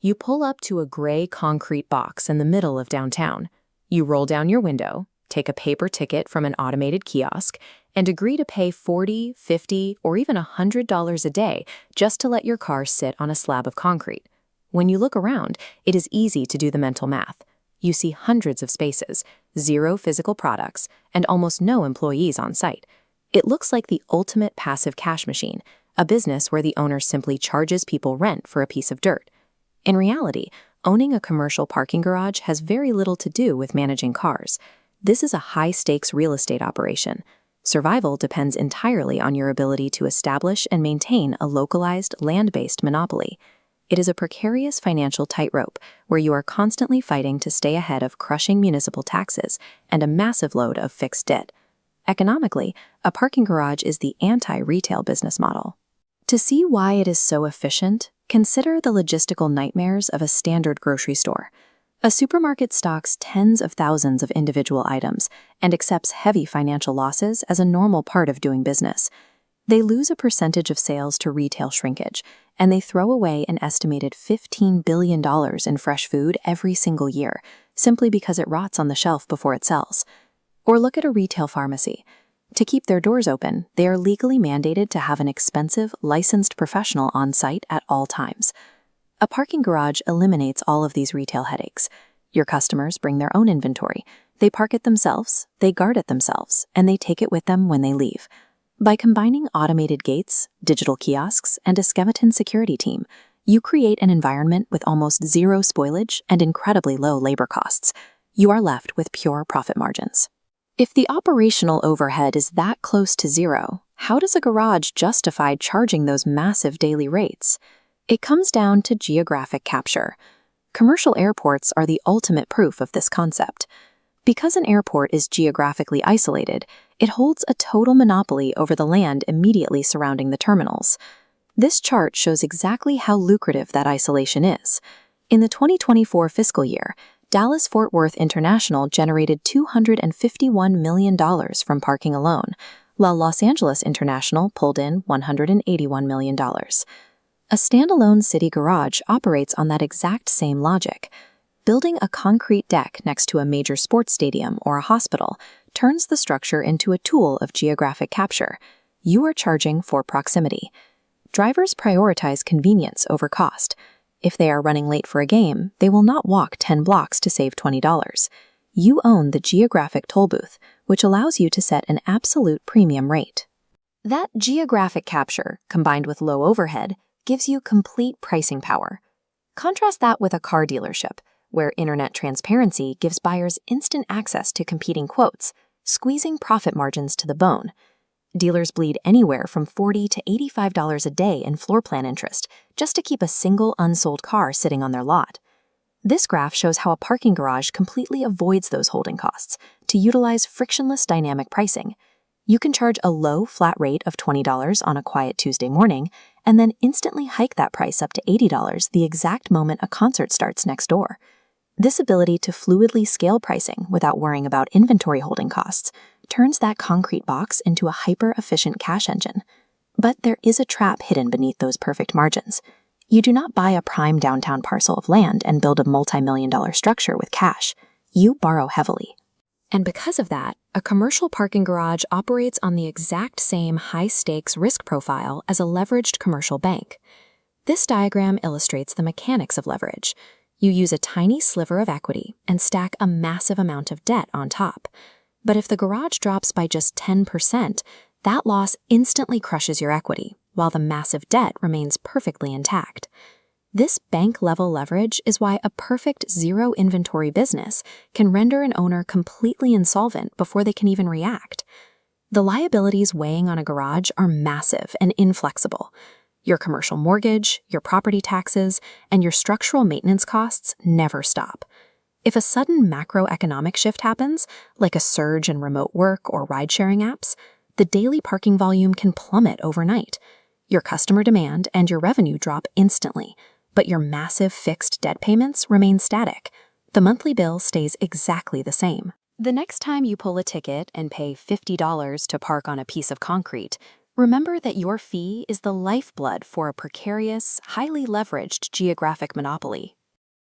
You pull up to a gray concrete box in the middle of downtown. You roll down your window, take a paper ticket from an automated kiosk, and agree to pay $40, $50, or even $100 a day just to let your car sit on a slab of concrete. When you look around, it is easy to do the mental math. You see hundreds of spaces, 0 physical products, and almost no employees on site. It looks like the ultimate passive cash machine, a business where the owner simply charges people rent for a piece of dirt. In reality, owning a commercial parking garage has very little to do with managing cars. This is a high-stakes real estate operation. Survival depends entirely on your ability to establish and maintain a localized, land-based monopoly. It is a precarious financial tightrope where you are constantly fighting to stay ahead of crushing municipal taxes and a massive load of fixed debt. Economically, a parking garage is the anti-retail business model. To see why it is so efficient, consider the logistical nightmares of a standard grocery store. A supermarket stocks tens of thousands of individual items and accepts heavy financial losses as a normal part of doing business. They lose a percentage of sales to retail shrinkage, and they throw away an estimated $15 billion in fresh food every single year, simply because it rots on the shelf before it sells. Or look at a retail pharmacy. To keep their doors open, they are legally mandated to have an expensive, licensed professional on site at all times. A parking garage eliminates all of these retail headaches. Your customers bring their own inventory. They park it themselves, they guard it themselves, and they take it with them when they leave. By combining automated gates, digital kiosks, and a skeleton security team, you create an environment with almost zero spoilage and incredibly low labor costs. You are left with pure profit margins. If the operational overhead is that close to zero, how does a garage justify charging those massive daily rates? It comes down to geographic capture. Commercial airports are the ultimate proof of this concept. Because an airport is geographically isolated, it holds a total monopoly over the land immediately surrounding the terminals. This chart shows exactly how lucrative that isolation is. In the 2024 fiscal year, Dallas-Fort Worth International generated $251 million from parking alone, while Los Angeles International pulled in $181 million. A standalone city garage operates on that exact same logic. Building a concrete deck next to a major sports stadium or a hospital turns the structure into a tool of geographic capture. You are charging for proximity. Drivers prioritize convenience over cost. If they are running late for a game, they will not walk 10 blocks to save $20. You own the geographic toll booth, which allows you to set an absolute premium rate. That geographic capture, combined with low overhead, gives you complete pricing power. Contrast that with a car dealership, where internet transparency gives buyers instant access to competing quotes, squeezing profit margins to the bone. Dealers bleed anywhere from $40 to $85 a day in floor plan interest just to keep a single unsold car sitting on their lot. This graph shows how a parking garage completely avoids those holding costs to utilize frictionless dynamic pricing. You can charge a low flat rate of $20 on a quiet Tuesday morning and then instantly hike that price up to $80 the exact moment a concert starts next door. This ability to fluidly scale pricing without worrying about inventory holding costs turns that concrete box into a hyper-efficient cash engine. But there is a trap hidden beneath those perfect margins. You do not buy a prime downtown parcel of land and build a multi-million-dollar structure with cash. You borrow heavily. And because of that, a commercial parking garage operates on the exact same high-stakes risk profile as a leveraged commercial bank. This diagram illustrates the mechanics of leverage. You use a tiny sliver of equity and stack a massive amount of debt on top. But if the garage drops by just 10%, that loss instantly crushes your equity, while the massive debt remains perfectly intact. This bank-level leverage is why a perfect zero-inventory business can render an owner completely insolvent before they can even react. The liabilities weighing on a garage are massive and inflexible. Your commercial mortgage, your property taxes, and your structural maintenance costs never stop. If a sudden macroeconomic shift happens, like a surge in remote work or ride-sharing apps, the daily parking volume can plummet overnight. Your customer demand and your revenue drop instantly, but your massive fixed debt payments remain static. The monthly bill stays exactly the same. The next time you pull a ticket and pay $50 to park on a piece of concrete, Remember that your fee is the lifeblood for a precarious, highly leveraged geographic monopoly.